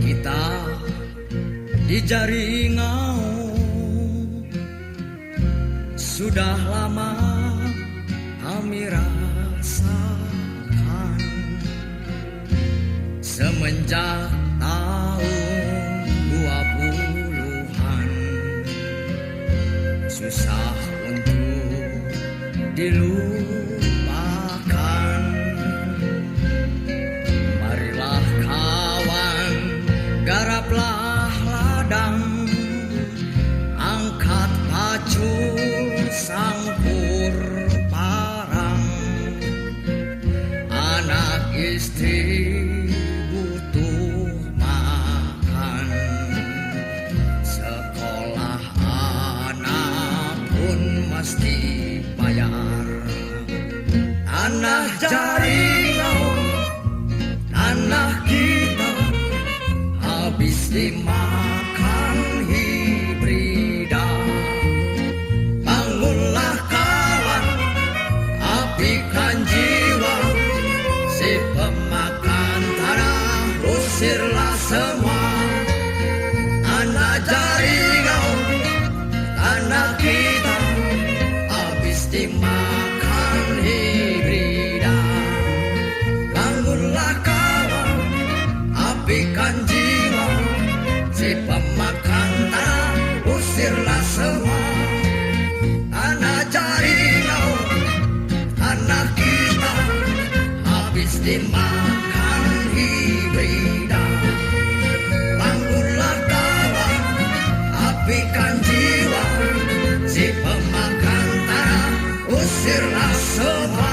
kita di Jaringau sudah lama kami rasakan. Semenjak tahun 20-an susah untuk dilupakan. Marilah kawan, garaplah ladang, angkat pacul sangkur parang. Anak istri butuh makan, sekolah anak pun mesti bayar. Tanah Jaringau, tanah kita habis dimakan hibrida. Bangunlah kawan, apikan jiwa, si pemakan tanah usirlah semua. Tanah Jaringau, tanah kita habis dimakan hibrida. Bangunlah kawan, apikan jiwa, si pemakan tanah usirlah semua. Tanah Jaringau, tanah kita habis dimakan hibrida. Bangunlah kawan, apikan jiwa, si pemakan tanah usirlah semua.